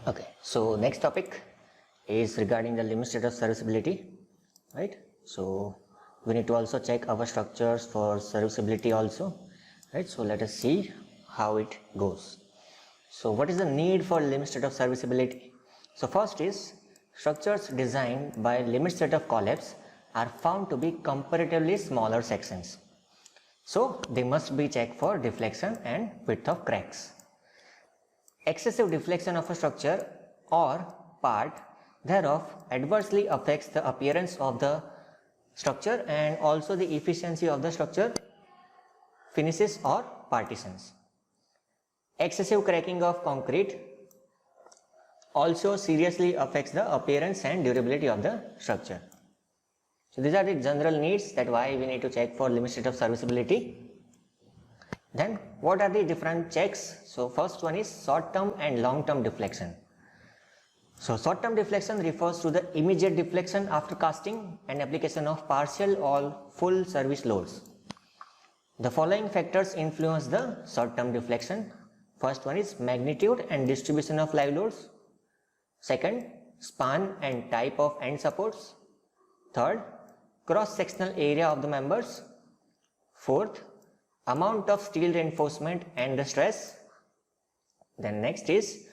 Okay, so next topic is regarding the limit state of serviceability, right? So we need to also check our structures for serviceability also, right? So let us see how it goes. So what is the need for limit state of serviceability? So first is structures designed by limit state of collapse are found to be comparatively smaller sections. So they must be checked for deflection and width of cracks. Excessive deflection of a structure or part thereof adversely affects the appearance of the structure and also the efficiency of the structure finishes or partitions. Excessive cracking of concrete also seriously affects the appearance and durability of the structure. So these are the general needs that why we need to check for limit state of serviceability. Then what are the different checks? So first one is short term and long term deflection. So short term deflection refers to the immediate deflection after casting and application of partial or full service loads. The following factors influence the short term deflection. First one is magnitude and distribution of live loads. Second, span and type of end supports. Third, cross sectional area of the members. Fourth, amount of steel reinforcement and the stress. Then next is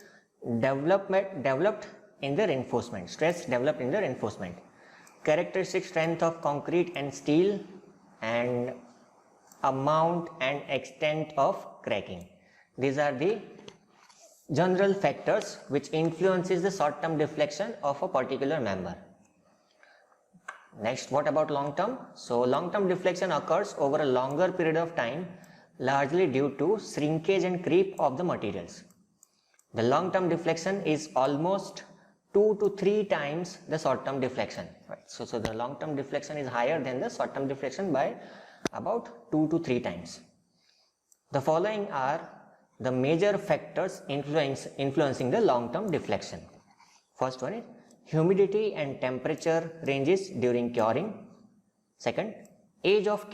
developed in the reinforcement, stress developed in the reinforcement, characteristic strength of concrete and steel, and amount and extent of cracking. These are the general factors which influences the short term deflection of a particular member. Next, what about long term? So long term deflection occurs over a longer period of time, largely due to shrinkage and creep of the materials. The long term deflection is almost 2 to 3 times the short term deflection, right? So the long term deflection is higher than the short term deflection by about 2 to 3 times. The following are the major factors influencing the long term deflection. First one is humidity and temperature ranges during curing. Second, age of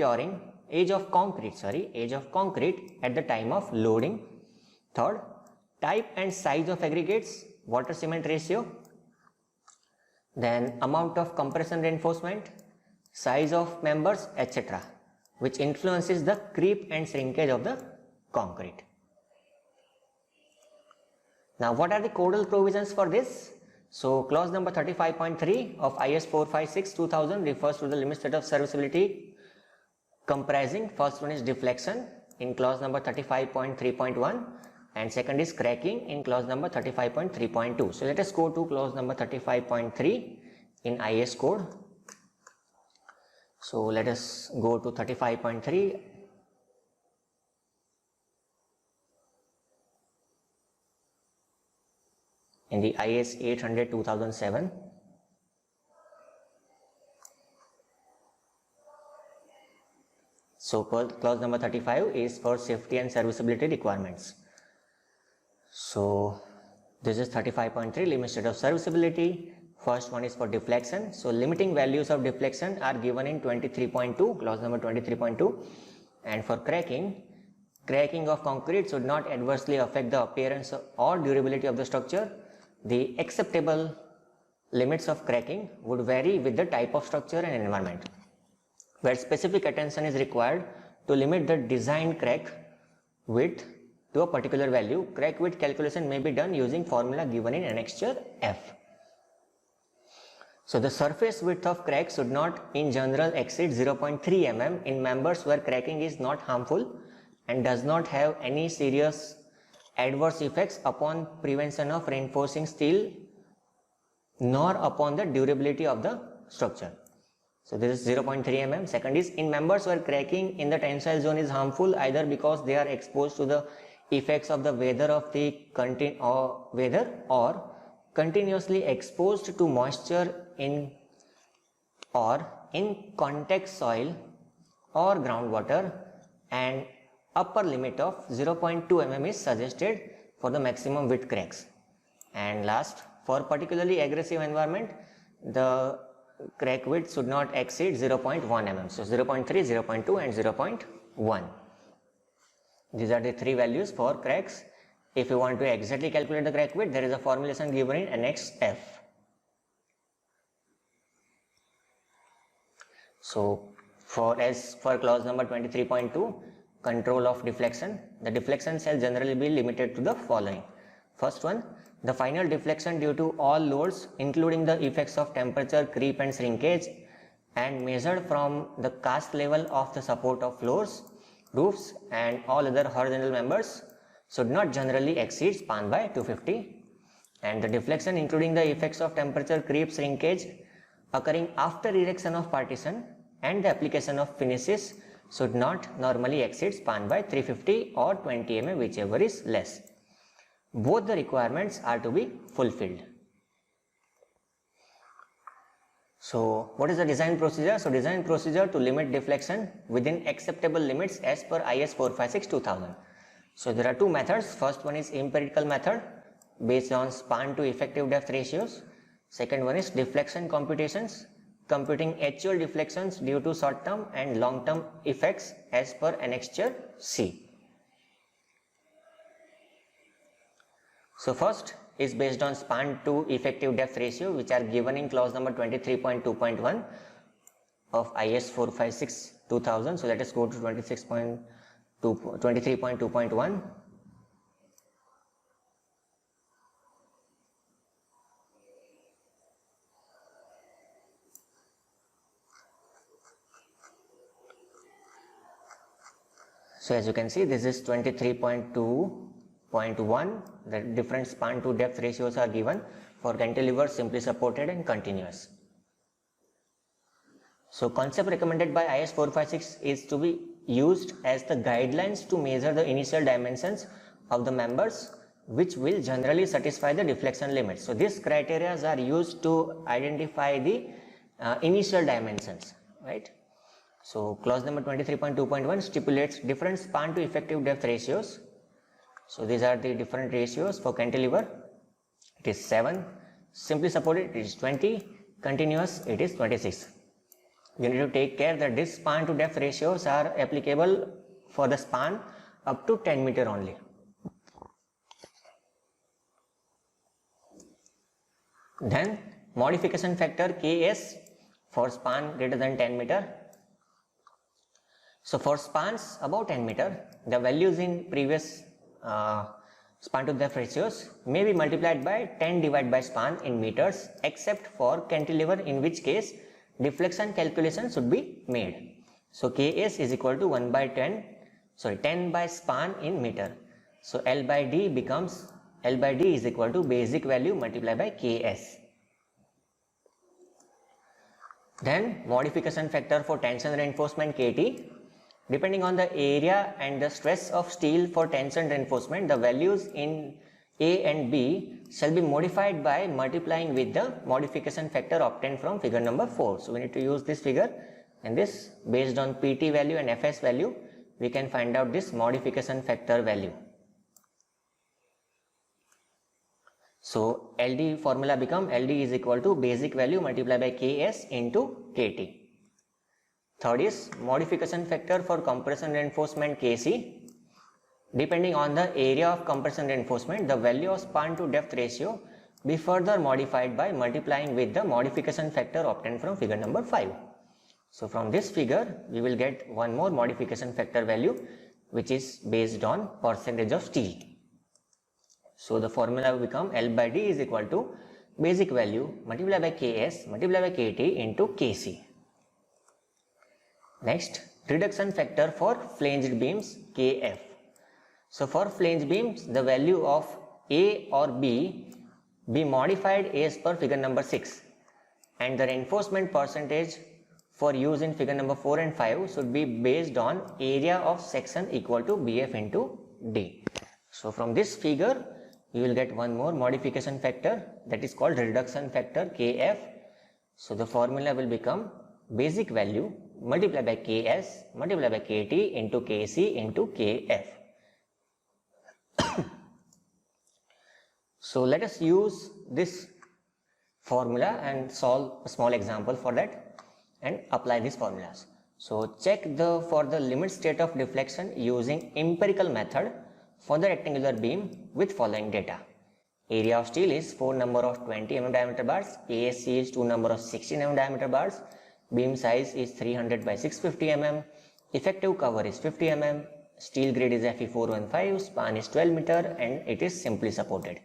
concrete at the time of loading. Third, type and size of aggregates, water cement ratio. Then amount of compression reinforcement, size of members, etc., which influences the creep and shrinkage of the concrete. Now what are the codal provisions for this? So clause number 35.3 of IS 456/2000 refers to the limit state of serviceability comprising first one is deflection in clause number 35.3.1 and second is cracking in clause number 35.3.2. So let us go to clause number 35.3 in IS code. So let us go to 35.3. in the IS 800/2007. So clause number 35 is for safety and serviceability requirements. So this is 35.3 limit state of serviceability. First one is for deflection. So limiting values of deflection are given in 23.2, clause number 23.2. And for cracking of concrete should not adversely affect the appearance or durability of the structure. The acceptable limits of cracking would vary with the type of structure and environment, where specific attention is required to limit the designed crack width to a particular value. Crack width calculation may be done using formula given in annexure F. So the surface width of crack should not in general exceed 0.3 mm in members where cracking is not harmful and does not have any serious adverse effects upon prevention of reinforcing steel nor upon the durability of the structure. So this is 0.3 mm. Second is in members where cracking in the tensile zone is harmful either because they are exposed to the effects of the weather or continuously exposed to moisture in contact soil or groundwater, and upper limit of 0.2 mm is suggested for the maximum width cracks. And last, for particularly aggressive environment, the crack width should not exceed 0.1 mm. So 0.3, 0.2 and 0.1. These are the three values for cracks. if you want to exactly calculate the crack width, there is a formulation given in Annex F. So as for clause number 23.2, control of deflection, the deflection shall generally be limited to the following. First one, the final deflection due to all loads including the effects of temperature, creep and shrinkage, and measured from the cast level of the support of floors, roofs and all other horizontal members should not generally exceed span by 250, and the deflection including the effects of temperature, creep, shrinkage occurring after erection of partition and the application of finishes should not normally exceed span by 350 or 20 mm, whichever is less. Both the requirements are to be fulfilled. So what is the design procedure? So design procedure to limit deflection within acceptable limits as per IS 456-2000. So there are two methods. First one is empirical method based on span to effective depth ratios. Second one is deflection computations, computing actual deflections due to short term and long term effects as per annexure C. So first is based on span to effective depth ratio, which are given in clause number 23.2.1 of IS 456-2000. So let us go to 23.2.1. So as you can see, this is 23.2.1. The different span to depth ratios are given for cantilever, simply supported and continuous. So concept recommended by IS 456 is to be used as the guidelines to measure the initial dimensions of the members, which will generally satisfy the deflection limits. So these criteria are used to identify the initial dimensions, right? So clause number 23.2.1 stipulates different span to effective depth ratios. So these are the different ratios. For cantilever it is 7, simply supported it is 20, continuous it is 26. You need to take care that this span to depth ratios are applicable for the span up to 10 meter only. Then modification factor Ks for span greater than 10 meter. So for spans above 10 meter, the values in previous span to depth ratios may be multiplied by 10 divided by span in meters, except for cantilever, in which case deflection calculation should be made. So Ks is equal to 10 by span in meter. So L by D is equal to basic value multiplied by Ks. Then modification factor for tension reinforcement Kt. Depending on the area and the stress of steel for tension reinforcement, the values in A and B shall be modified by multiplying with the modification factor obtained from figure number 4. So we need to use this figure, and this based on PT value and Fs value, we can find out this modification factor value. So LD formula become LD is equal to basic value multiplied by Ks into Kt. Third is modification factor for compression reinforcement Kc. Depending on the area of compression reinforcement, the value of span to depth ratio be further modified by multiplying with the modification factor obtained from figure number 5. So from this figure, we will get one more modification factor value, which is based on percentage of steel. So the formula will become L by D is equal to basic value multiplied by Ks multiplied by Kt into Kc. Next, reduction factor for flanged beams Kf. So for flanged beams, the value of A or B be modified as per figure number 6, and the reinforcement percentage for use in figure number 4 and 5 should be based on area of section equal to Bf into D. So from this figure, we will get one more modification factor, that is called reduction factor Kf. So the formula will become basic value multiplied by Ks multiplied by Kt into Kc into Kf. So let us use this formula and solve a small example for that and apply these formulas. So check for the limit state of deflection using empirical method. for the rectangular beam with following data. Area of steel is 4 number of 20 mm diameter bars, KSC is 2 number of 16 mm diameter bars, beam size is 300 by 650 mm, effective cover is 50 mm, steel grade is Fe415, span is 12 meter and it is simply supported.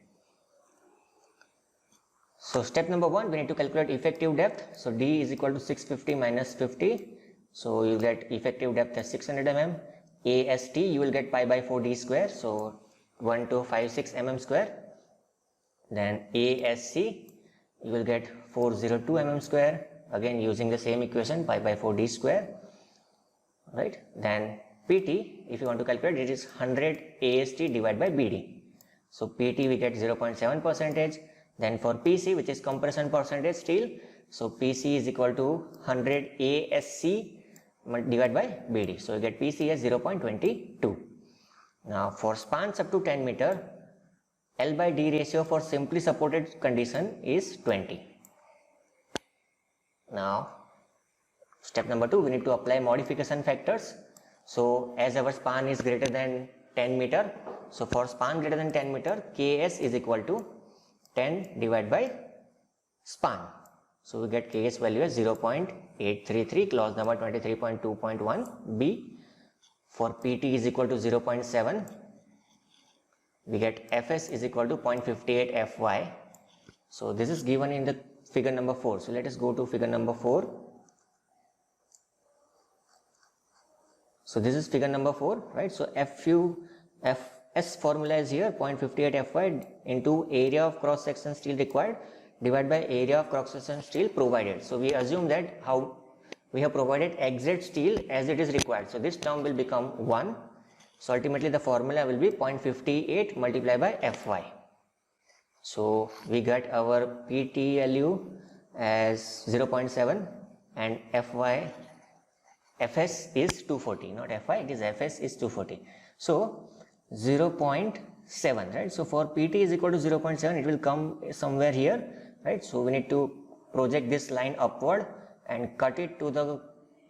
So step number 1, we need to calculate effective depth. So D is equal to 650 minus 50. So you get effective depth as 600 mm. AST you will get pi by 4 D square. So 1256 mm square. Then ASC you will get 402 mm square. Again using the same equation, pi by 4 D square. Right. Then PT, if you want to calculate, it is 100 AST divided by BD. So PT we get 0.7 percentage. Then for PC, which is compression percentage steel, so PC is equal to 100 ASC divided by BD. So you get PC as 0.22. Now for spans up to 10 meter, L by D ratio for simply supported condition is 20. Now step number 2, we need to apply modification factors. So as our span is greater than 10 meter, so for span greater than 10 meter, KS is equal to 10 divided by span. So we get KS value as 0.833, clause number 23.2.1 B. For PT is equal to 0.7. We get Fs is equal to 0.58 Fy. So this is given in the figure number 4. So let us go to figure number 4. So this is figure number 4, right? So Fs formula is here, 0.58 Fy into area of cross section steel required divided by area of cross section steel provided. So we assume that how we have provided exact steel as it is required. So this term will become 1. So ultimately the formula will be 0.58 multiplied by Fy. So we got our PTLU as 0.7 and Fs is 240, not Fy, it is Fs is 240. So 0.7, right? So for PT is equal to 0.7, it will come somewhere here, right? So we need to project this line upward and cut it to the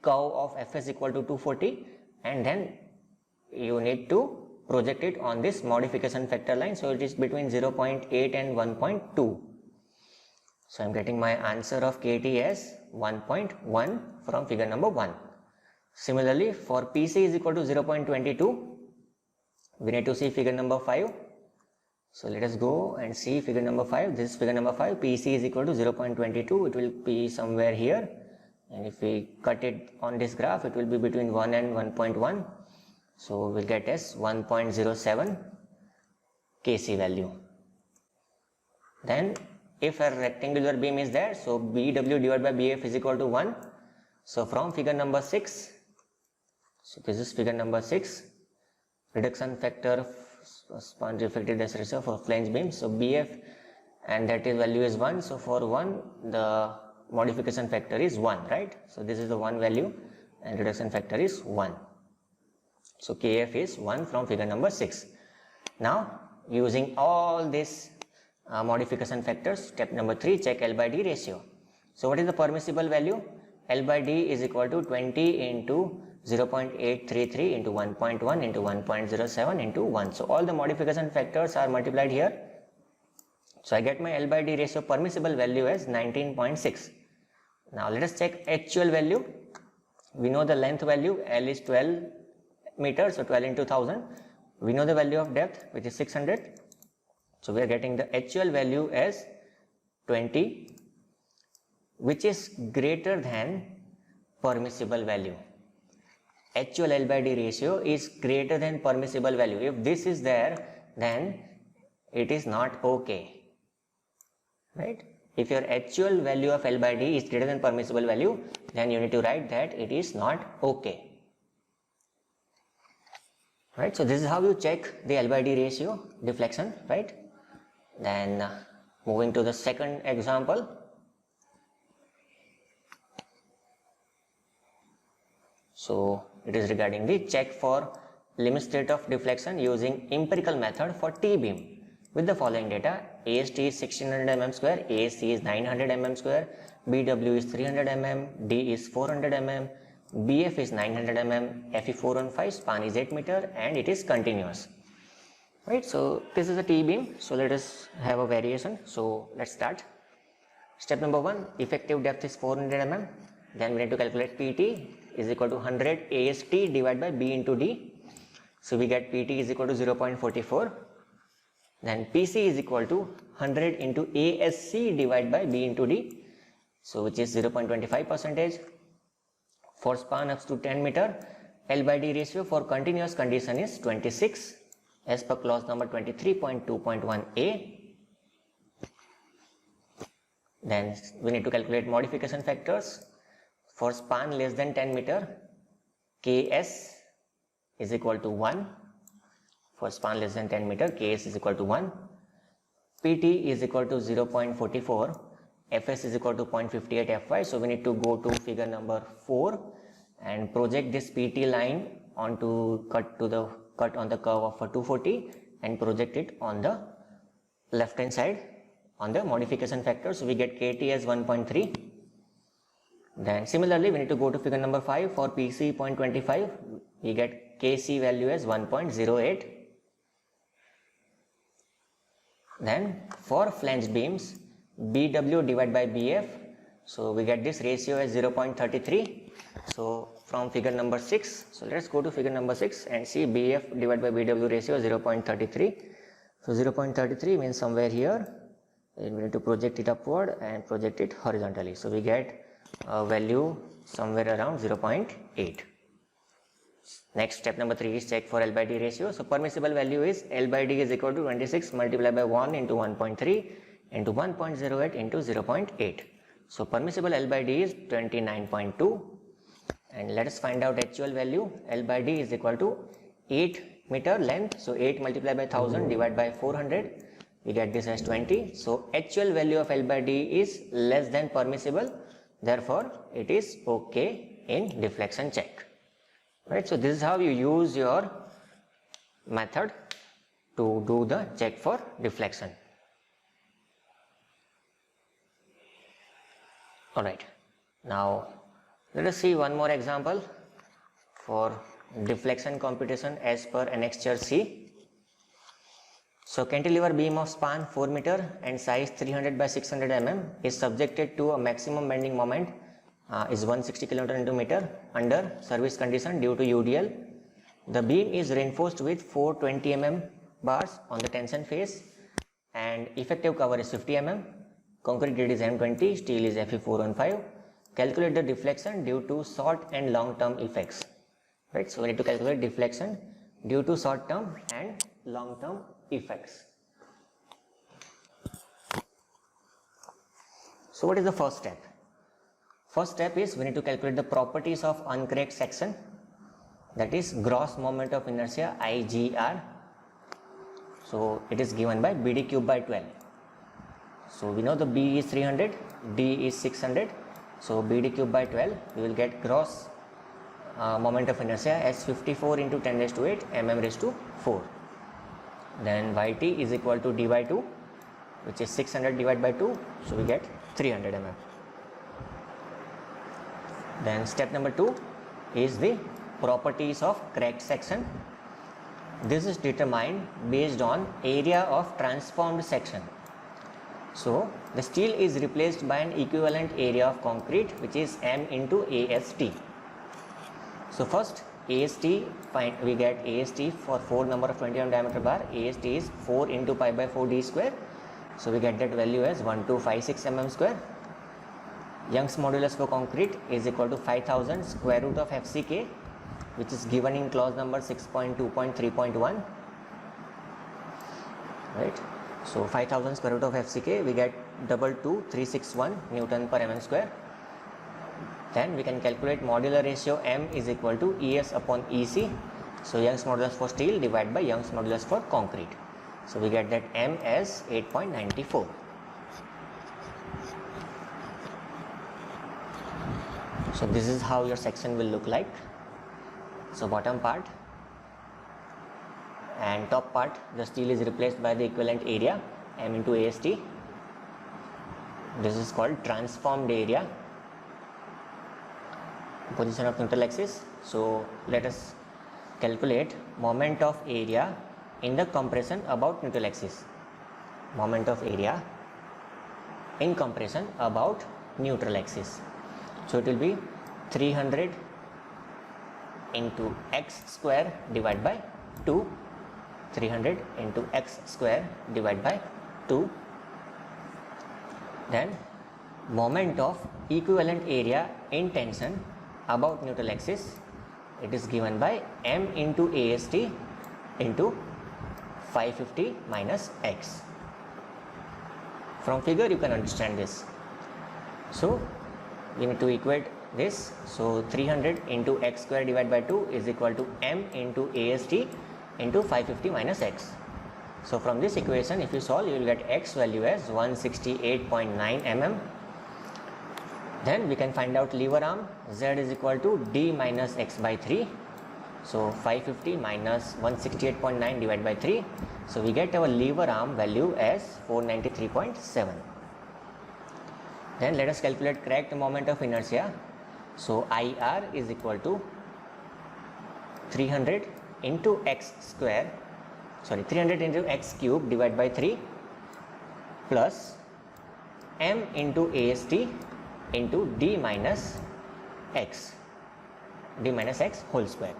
curve of Fs equal to 240, and then you need to project it on this modification factor line. So it is between 0.8 and 1.2. So I am getting my answer of KT as 1.1 from figure number 1. Similarly, for PC is equal to 0.22. We need to see figure number 5. So let us go and see figure number 5. This is figure number 5. PC is equal to 0.22. It will be somewhere here. And if we cut it on this graph, it will be between 1 and 1.1. So we'll get as 1.07 Kc value. Then if a rectangular beam is there, so BW divided by BF is equal to 1. So from figure number 6, so this is figure number 6, reduction factor span reflected as ratio for flange beam. So BF, and that is value is 1. So for 1, the modification factor is 1, right? So this is the 1 value and reduction factor is 1. So KF is 1 from figure number 6. Now using all these modification factors, step number 3, check L by D ratio. So what is the permissible value? L by D is equal to 20 into 0.833 into 1.1 into 1.07 into 1. So all the modification factors are multiplied here. So I get my L by D ratio permissible value as 19.6. Now let us check actual value. We know the length value, L is 12 meters, so 12 into 1000. We know the value of depth, which is 600. So we are getting the actual value as 20, which is greater than permissible value. Actual L by D ratio is greater than permissible value. If this is there, then it is not okay, right? If your actual value of L by D is greater than permissible value, then you need to write that it is not okay, right? So this is how you check the L by D ratio deflection, right? Then moving to the second example. So it is regarding the check for limit state of deflection using empirical method for T-beam with the following data. AST is 1600 mm square, ASC is 900 mm square, BW is 300 mm, D is 400 mm, BF is 900 mm, Fe415, span is 8 meter and it is continuous. right? So this is a T-beam, so let us have a variation. So let's start. Step number 1, effective depth is 400 mm. Then we need to calculate PT is equal to 100 AST divided by B into D. So we get PT is equal to 0.44. Then PC is equal to 100 into ASC divided by B into D. So which is 0.25%. For span up to 10 meter, L by D ratio for continuous condition is 26 as per clause number 23.2.1a. Then we need to calculate modification factors. For span less than 10 meter, Ks is equal to 1. For span less than 10 meter, Ks is equal to 1. Pt is equal to 0.44. Fs is equal to 0.58 Fy. So we need to go to figure number 4 and project this Pt line onto cut on the curve of a 240 and project it on the left hand side on the modification factor. So we get Kt as 1.3. Then similarly we need to go to figure number 5 for Pc 0.25. We get Kc value as 1.08. Then for flanged beams, Bw divided by Bf, so we get this ratio as 0.33. So from figure number 6, so let's go to figure number 6 and see Bf divided by Bw ratio 0.33. So 0.33 means somewhere here, and we need to project it upward and project it horizontally. So we get a value somewhere around 0.8. Next, step number 3 is check for L by D ratio. So permissible value is L by D is equal to 26 multiplied by 1 into 1.3 into 1.08 into 0.8. So permissible L by D is 29.2. And let us find out actual value. L by D is equal to 8 meter length. So 8 multiplied by 1000 divided by 400. We get this as 20. So actual value of L by D is less than permissible. Therefore, it is okay in deflection check. Right, so this is how you use your method to do the check for deflection. Alright, now let us see one more example for deflection computation as per annexure C. So cantilever beam of span 4 meter and size 300 by 600 mm is subjected to a maximum bending moment is 160 kN into meter under service condition due to UDL. The beam is reinforced with 420 mm bars on the tension face and effective cover is 50 mm. Concrete grade is M20, steel is Fe415. Calculate the deflection due to short and long term effects. Right, so we need to calculate deflection due to short term and long term effects. So what is the first step? First step is we need to calculate the properties of uncracked section, that is gross moment of inertia IGR. So it is given by BD cube by 12. So we know the B is 300, D is 600. So BD cube by 12, we will get gross moment of inertia as 54 into 10 raised to 8 mm raised to 4. Then Yt is equal to D by 2, which is 600 divided by 2. So we get 300 mm. Then step number 2 is the properties of cracked section. This is determined based on area of transformed section. So the steel is replaced by an equivalent area of concrete, which is M into AST. So first AST, we get AST for 4 number of 20 mm diameter bar. AST is 4 into pi by 4 d square. So we get that value as 1256 mm square. Young's modulus for concrete is equal to 5000 square root of FCK, which is given in clause number 6.2.3.1. Right. So 5000 square root of FCK, we get 22361 Newton per mm square. Then we can calculate modular ratio M is equal to ES upon EC. So Young's modulus for steel divided by Young's modulus for concrete. So we get that M as 8.94. So this is how your section will look like. So bottom part and top part, the steel is replaced by the equivalent area M into AST. This is called transformed area. Position of neutral axis. So let us calculate moment of area in the compression about neutral axis. Moment of area in compression about neutral axis. So it will be 300 into x square divided by 2. 300 into x square divided by 2. Then moment of equivalent area in tension about neutral axis, it is given by m into AST into 550 minus x. From figure you can understand this. So we need to equate this. So 300 into x square divided by 2 is equal to m into AST into 550 minus x. So from this equation, if you solve, you will get x value as 168.9 mm. Then we can find out lever arm. Z is equal to d minus x by 3. So 550 minus 168.9 divided by 3. So we get our lever arm value as 493.7. Then let us calculate correct moment of inertia. So IR is equal to 300 into x square, 300 into x cube divided by 3 plus m into AST into d minus x whole square.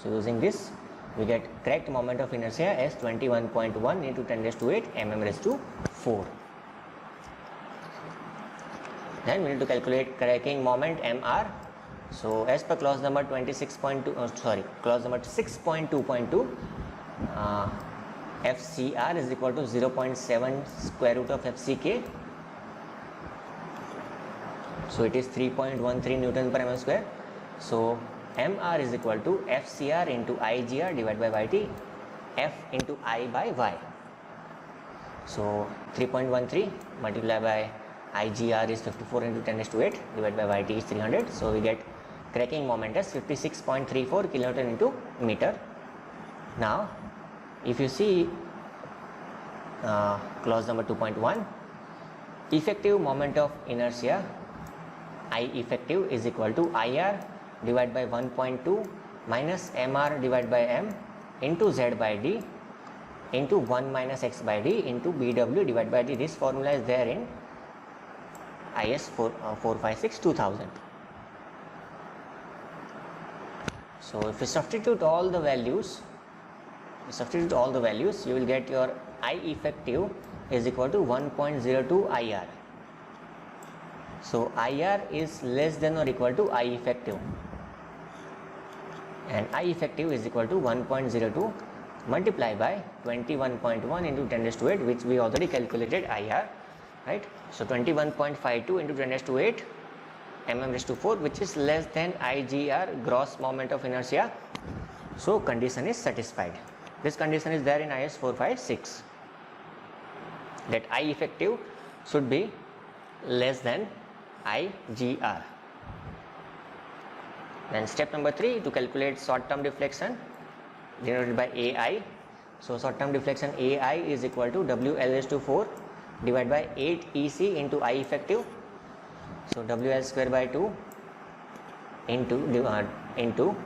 So using this we get correct moment of inertia as 21.1 into 10 raised to 8 mm raised to 4. Then we need to calculate cracking moment MR. So as per clause number 26.2, clause number 6.2.2, FCR is equal to 0.7 square root of FCK. So it is 3.13 Newton per mm square. So MR is equal to FCR into IGR divided by YT, F into I by Y. So 3.13 multiplied by IGR is 54 into 10 raised to 8 divided by YT is 300. So we get cracking moment as 56.34 kN into meter. Now if you see clause number 2.1, effective moment of inertia, I effective is equal to IR divided by 1.2 minus MR divided by M into Z by D into 1 minus X by D into BW divided by D. This formula is there in IS 456-2000. So if you substitute all the values, you will get your I effective is equal to 1.02 IR. So IR is less than or equal to I effective, and I effective is equal to 1.02 multiplied by 21.1 into 10 raised to 8, which we already calculated IR, right? So 21.52 into 10 raised to 8 mm raised to 4, which is less than IGR, gross moment of inertia. So condition is satisfied. This condition is there in IS 456, that I effective should be less than IGR. Then step number 3, to calculate short term deflection denoted by AI. So short term deflection AI is equal to WL raised to 4 divided by 8 EC into I effective. So WL square by 2 into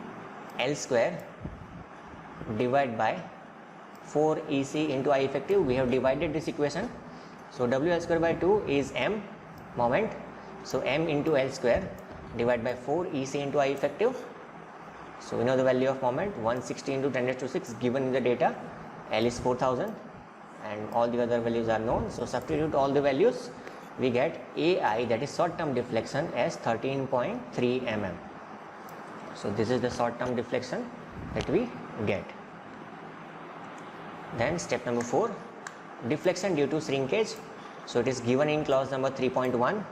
L square divided by 4 EC into I effective. We have divided this equation. So WL square by 2 is M moment. So M into L square divided by 4 EC into I effective. So we know the value of moment 160 into 10 raised to 6 given in the data. L is 4000 and all the other values are known. So substitute all the values, we get AI, that is short term deflection, as 13.3 mm. So this is the short term deflection that we get. Then step number 4, deflection due to shrinkage. So it is given in clause number 3.1.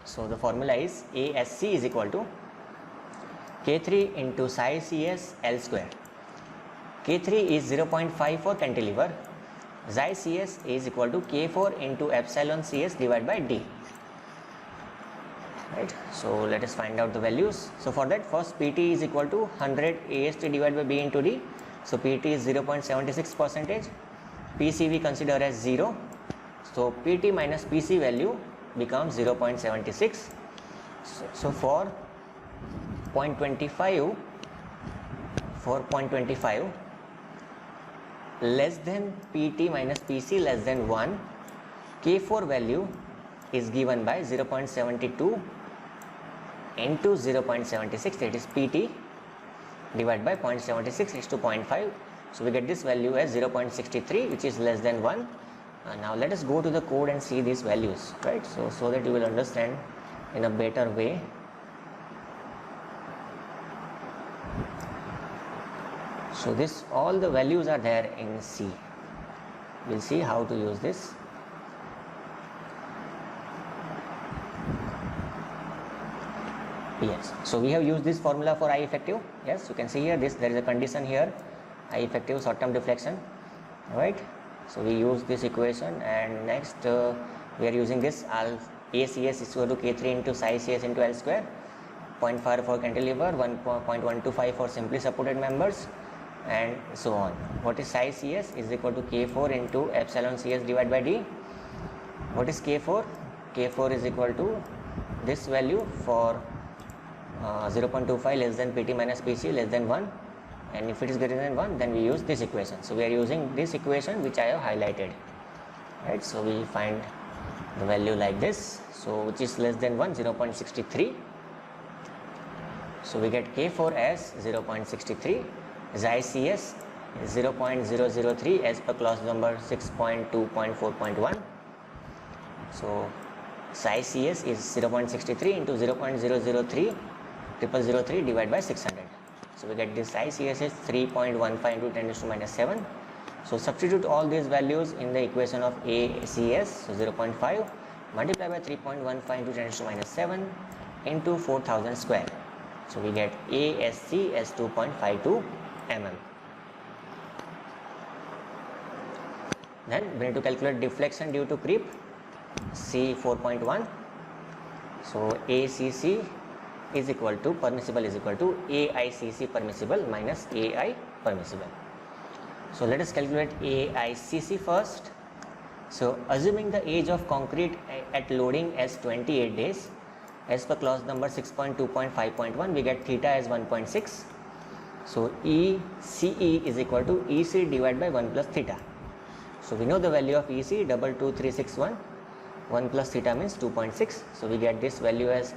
So the formula is ASC is equal to K3 into psi CS L square. K3 is 0.54 cantilever. Psi CS is equal to K4 into epsilon CS divided by D. Right. So let us find out the values. So for that, first PT is equal to 100 AST divided by B into D. So PT is 0.76 percentage. PC we consider as 0. So PT minus PC value becomes 0.76. So for 0.25, 4.25 less than PT minus PC less than 1, K4 value is given by 0.72 into 0.76, that is PT, divided by 0.76 is to 0.5. So we get this value as 0.63, which is less than 1. Now let us go to the code and see these values, right? So that you will understand in a better way. So this, all the values are there in C. We'll see how to use this. Yes, so we have used this formula for I effective. Yes, you can see here this, there is a condition here, I effective short term deflection, right? So we use this equation, and next we are using this ACS is equal to K3 into psi CS into L square, 0.5 for cantilever, 1.125 for simply supported members, and so on. What is psi CS is equal to K4 into epsilon CS divided by D. What is K4? K4 is equal to this value for 0.25 less than PT minus PC less than 1, and if it is greater than 1 then we use this equation. So we are using this equation which I have highlighted, right? So we find the value like this, so which is less than 1, 0.63. So we get K4 as 0.63, xi CS is 0.003 as per clause number 6.2.4.1. so psi CS is 0.63 into 0.003 003 divided by 600. So we get this psi CS is 3.15 into 10 to minus 7. So substitute all these values in the equation of ACS, so 0.5 multiply by 3.15 into 10 to minus 7 into 4000 square. So we get ASC as 2.52 mm. Then we need to calculate deflection due to creep, C 4.1. So ACC is equal to permissible is equal to AICC permissible minus AI permissible. So let us calculate AICC first. So assuming the age of concrete at loading as 28 days, as per clause number 6.2.5.1, we get theta as 1.6. So ECE is equal to EC divided by 1 plus theta. So we know the value of EC 22361. 1 plus theta means 2.6. So we get this value as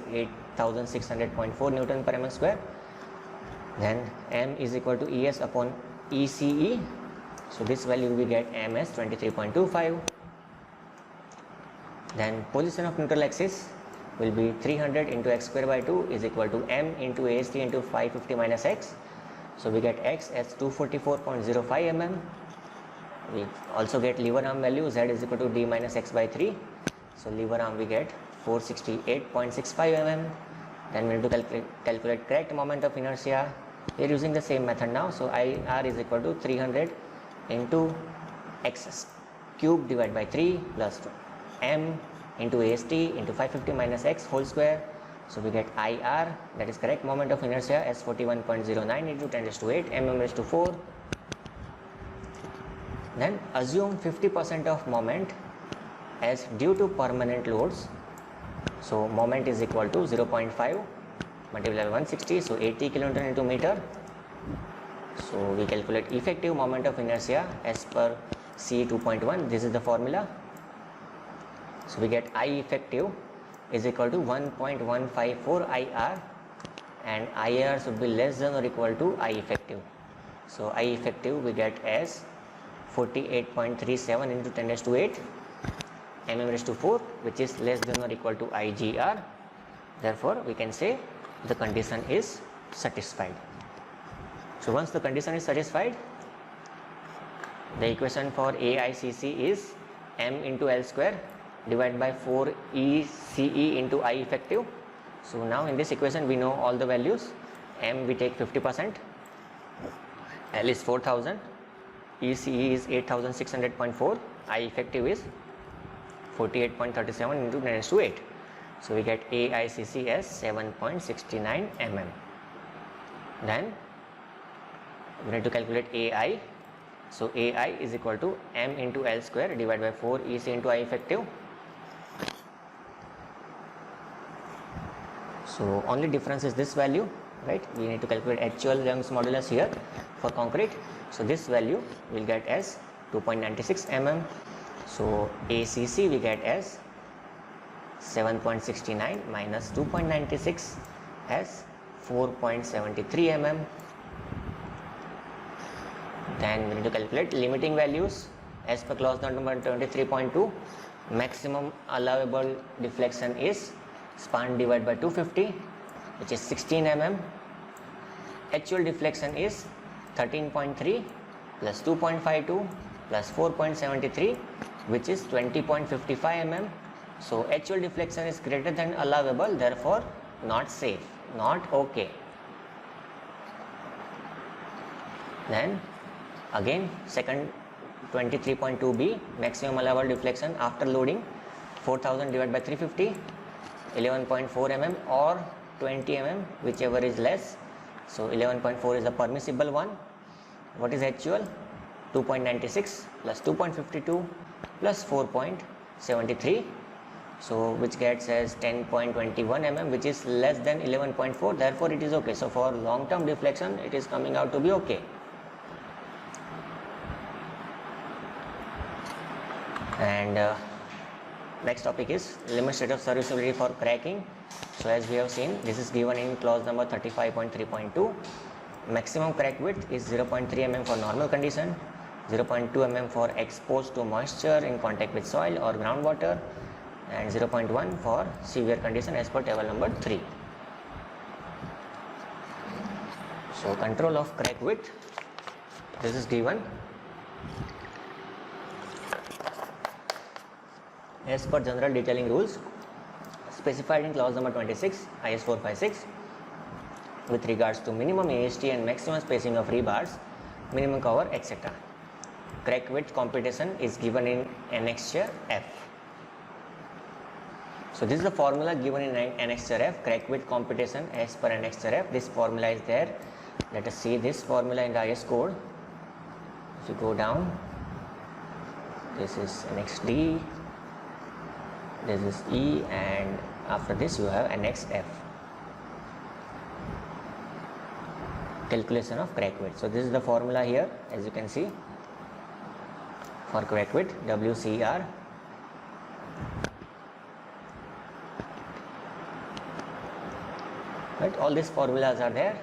8600.4 Newton per mm square. Then M is equal to ES upon ECE. So this value we get M as 23.25. Then position of neutral axis will be 300 into x square by 2 is equal to M into AST into 550 minus x. So we get x as 244.05 mm. We also get lever arm value Z is equal to D minus x by 3. So lever arm we get 468.65 mm. Then we need to calculate correct moment of inertia. We are using the same method now. So IR is equal to 300 into x cube divided by 3 plus 2 m into AST into 550 minus x whole square. So we get IR, that is correct moment of inertia, as 41.09 into 10 raised to 8 mm raised to 4. Then assume 50% of moment as due to permanent loads. So moment is equal to 0.5 multiplied by 160, so 80 kilonewton into meter. So we calculate effective moment of inertia as per C 2.1. This is the formula. So we get I effective is equal to 1.154 IR, and IR should be less than or equal to I effective. So I effective we get as 48.37 into 10 raised to 8 mm raised to 4, which is less than or equal to IGR. Therefore we can say the condition is satisfied. So once the condition is satisfied, the equation for AICC is M into L square divided by 4 ECE into I effective. So now in this equation we know all the values. M we take 50%, L is 4000, ECE is 8600.4, I effective is 48.37 into 10 raised to 8. So we get AICC as 7.69 mm. Then we need to calculate AI. So AI is equal to M into L square divided by 4 EC into I effective. So only difference is this value, right? We need to calculate actual Young's modulus here for concrete. So this value we'll get as 2.96 mm. So ACC we get as 7.69 minus 2.96 as 4.73 mm. Then we need to calculate limiting values as per clause number 23.2. Maximum allowable deflection is span divided by 250, which is 16 mm. Actual deflection is 13.3 plus 2.52 plus 4.73, which is 20.55 mm. So actual deflection is greater than allowable, therefore not safe, not okay. Then again second 23.2b, maximum allowable deflection after loading 4000 divided by 350, 11.4 mm or 20 mm, whichever is less. So 11.4 is the permissible one. What is actual? 2.96 plus 2.52 plus 4.73, so which gets as 10.21 mm, which is less than 11.4, therefore it is okay. So for long term deflection it is coming out to be okay. And next topic is limit state of serviceability for cracking. So as we have seen, this is given in clause number 35.3.2. Maximum crack width is 0.3 mm for normal condition, 0.2 mm for exposed to moisture in contact with soil or groundwater, and 0.1 for severe condition as per table number 3. So control of crack width, this is given as per general detailing rules specified in clause number 26 IS 456 with regards to minimum AST and maximum spacing of rebars, minimum cover, etc. Crack width computation is given in annexure F. So this is the formula given in annexure F, crack width computation as per annexure F. This formula is there. Let us see this formula in the IS code. If you go down, this is annex D, this is E, and after this you have annex F. Calculation of crack width. So this is the formula here, as you can see, for crack width, WCR. Right, all these formulas are there.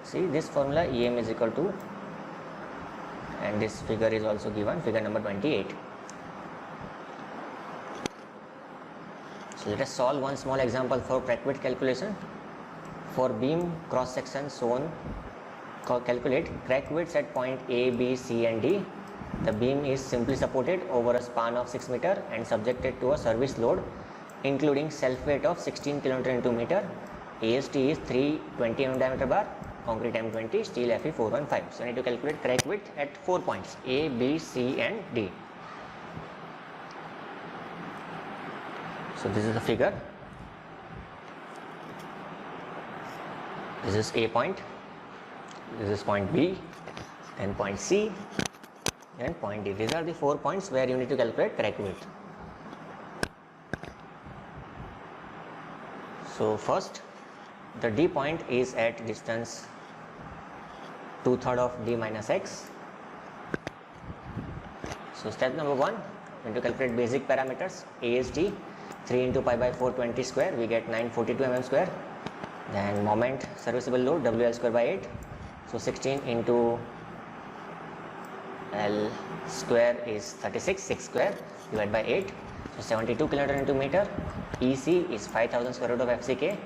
See this formula, EM is equal to, and this figure is also given, figure number 28. So let us solve one small example for crack width calculation. For beam cross section shown, calculate crack widths at point A, B, C and D. The beam is simply supported over a span of 6 meter and subjected to a service load including self weight of 16 kN into meter. AST is 320 mm diameter bar, concrete M20, steel Fe 415. So I need to calculate crack width at 4 points A, B, C and D. So this is the figure. This is A point, this is point B, then point C, and point D. These are the 4 points where you need to calculate crack width. So first, the D point is at distance 2/3 of D minus X. So step number 1, we need to calculate basic parameters. AST 3 into pi by 420 square, we get 942 mm square. Then moment serviceable load WL square by 8. So 16 into L square is 36, 6 square divided by 8. So 72 kN into meter. EC is 5000 square root of FCK.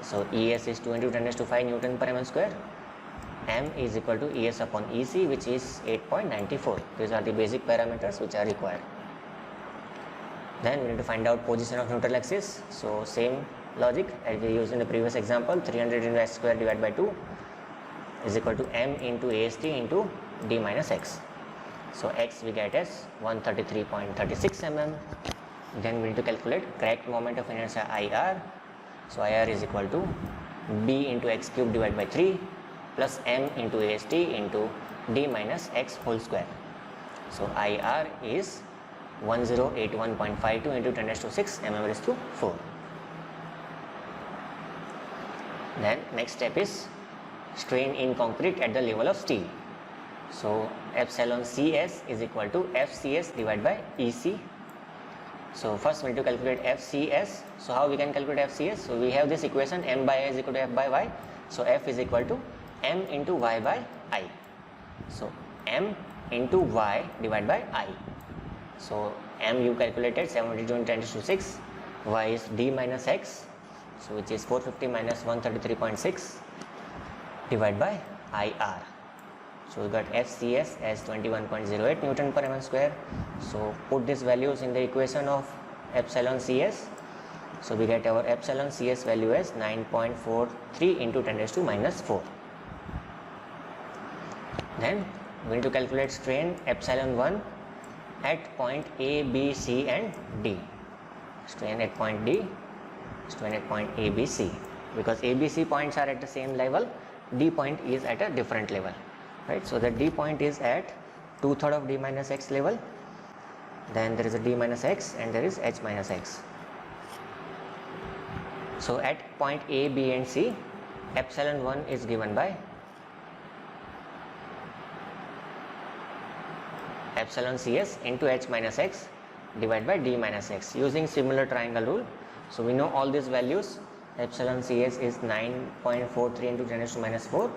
So ES is 2 into 10 raised to 5 Newton per mm square. M is equal to ES upon EC, which is 8.94. These are the basic parameters which are required. Then we need to find out position of neutral axis. So same logic as we used in the previous example, 300 into S square divided by 2 is equal to M into AST into D minus X. So X we get as 133.36 mm. Then we need to calculate cracked moment of inertia IR. So IR is equal to B into X cube divided by 3 plus M into AST into D minus X whole square. So IR is 1081.52 into 10 raised to 6 mm raised to 4. Then next step is strain in concrete at the level of steel. So epsilon CS is equal to FCS divided by EC. So first we need to calculate FCS. So how we can calculate FCS? So we have this equation m by I is equal to f by y. So f is equal to m into y by I. So m into y divided by I. So m you calculated 72 into 10 to 6. Y is d minus x. So which is 450 minus 133.6 divided by IR. So we got FCS as 21.08 Newton per mm square. So put these values in the equation of epsilon CS. So we get our epsilon CS value as 9.43 into 10 raised to minus 4. Then we need to calculate strain epsilon 1 at point A, B, C and D. Strain at point D, strain at point A, B, C. Because A, B, C points are at the same level, D point is at a different level. Right, so the D point is at 2/3 of D minus x level, then there is a D minus x and there is H minus x. So at point A, B and C, epsilon 1 is given by epsilon CS into H minus x divided by D minus x using similar triangle rule. So we know all these values. Epsilon CS is 9.43 into 10 raised to minus 4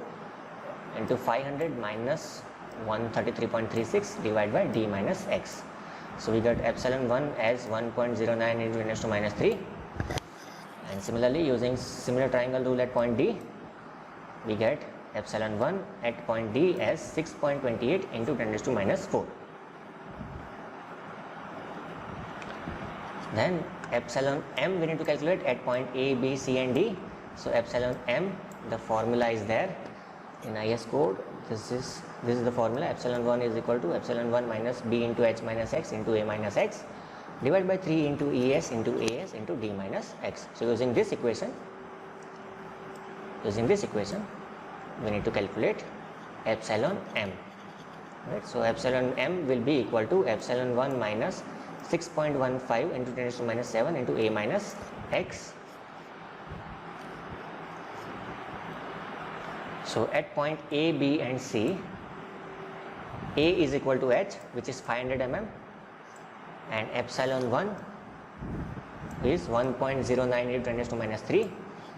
into 500 minus 133.36 divided by D minus x. So we got epsilon 1 as 1.09 into 10 raised to minus 3, and similarly using similar triangle rule at point D, we get epsilon 1 at point D as 6.28 into 10 raised to minus 4. Then epsilon m we need to calculate at point A, B, C and D. So epsilon m, the formula is there in IS code. This is the formula. Epsilon 1 is equal to epsilon 1 minus B into H minus x into A minus x divided by 3 into ES into AS into D minus x. So using this equation we need to calculate epsilon m. Right, so epsilon m will be equal to epsilon 1 minus 6.15 into 10 raised to minus 7 into A minus x. So at point A, B and C, A is equal to H, which is 500 mm, and epsilon 1 is 1.09 into 10 raised to minus 3.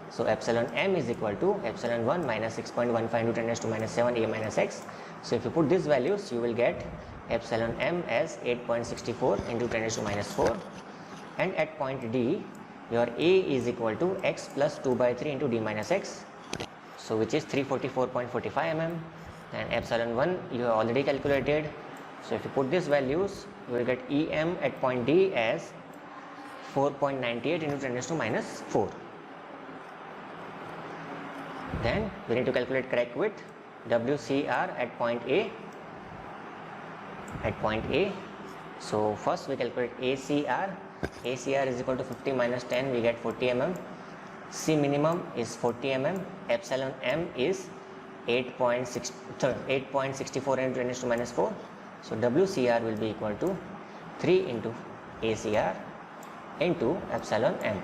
So epsilon m is equal to epsilon 1 minus 6.15 into 10 raised to minus 7 A minus x. So if you put these values, you will get epsilon m as 8.64 into 10 raised to minus 4, and at point D your A is equal to x plus 2 by 3 into D minus x, so which is 344.45 mm, and epsilon 1 you have already calculated. So if you put these values, you will get EM at point D as 4.98 into 10 raised to minus 4. Then we need to calculate crack width WCR at point A. So first we calculate ACR. ACR is equal to 50 minus 10, we get 40 mm. C minimum is 40 mm. Epsilon m is 8.64 into 10 raised to minus 4. So WCR will be equal to 3 into ACR into epsilon m.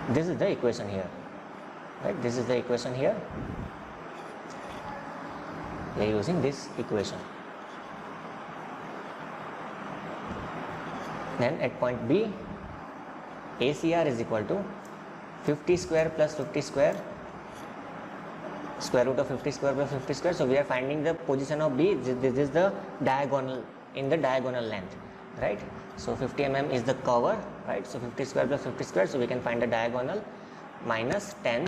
This is the equation here. Right? This is the equation here. We are using this equation. Then at point B, ACR is equal to 50 square plus 50 square, square root of 50 square plus 50 square. So we are finding the position of B. This is the diagonal, in the diagonal length, right? So 50 mm is the cover, right? So 50 square plus 50 square. So we can find the diagonal minus 10,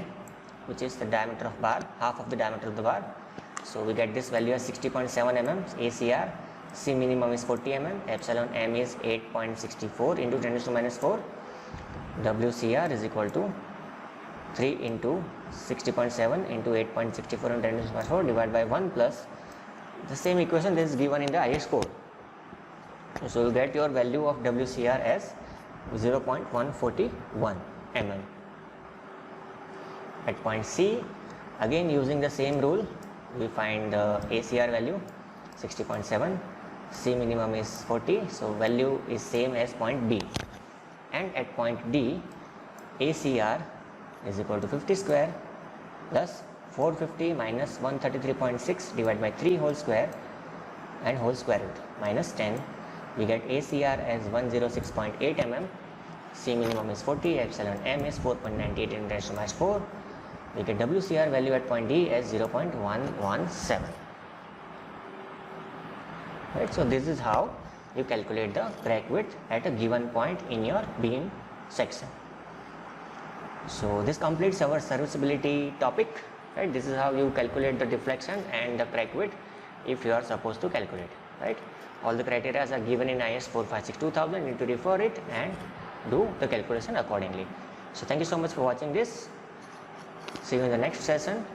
which is the diameter of bar, half of the diameter of the bar. So we get this value as 60.7 mm ACR. C minimum is 40 mm. Epsilon m is 8.64 into 10 raised to minus 4. WCR is equal to 3 into 60.7 into 8.64 into 10 raised to minus 4 divided by 1 plus the same equation that is given in the IS code. So you get your value of WCR as 0.141 mm. At point C, again using the same rule, we find the ACR value 60.7, C minimum is 40, so value is same as point B. and at point D, ACR is equal to 50 square plus 450 minus 133.6 divided by 3 whole square and whole square root minus 10. We get ACR as 106.8 mm, C minimum is 40, epsilon m is 4.98 10 raised to minus 4. We get WCR value at point D as 0.117. Right, so this is how you calculate the crack width at a given point in your beam section. So this completes our serviceability topic. Right, this is how you calculate the deflection and the crack width if you are supposed to calculate. Right, all the criteria are given in IS 456-2000. You need to refer it and do the calculation accordingly. So thank you so much for watching this. See you in the next session.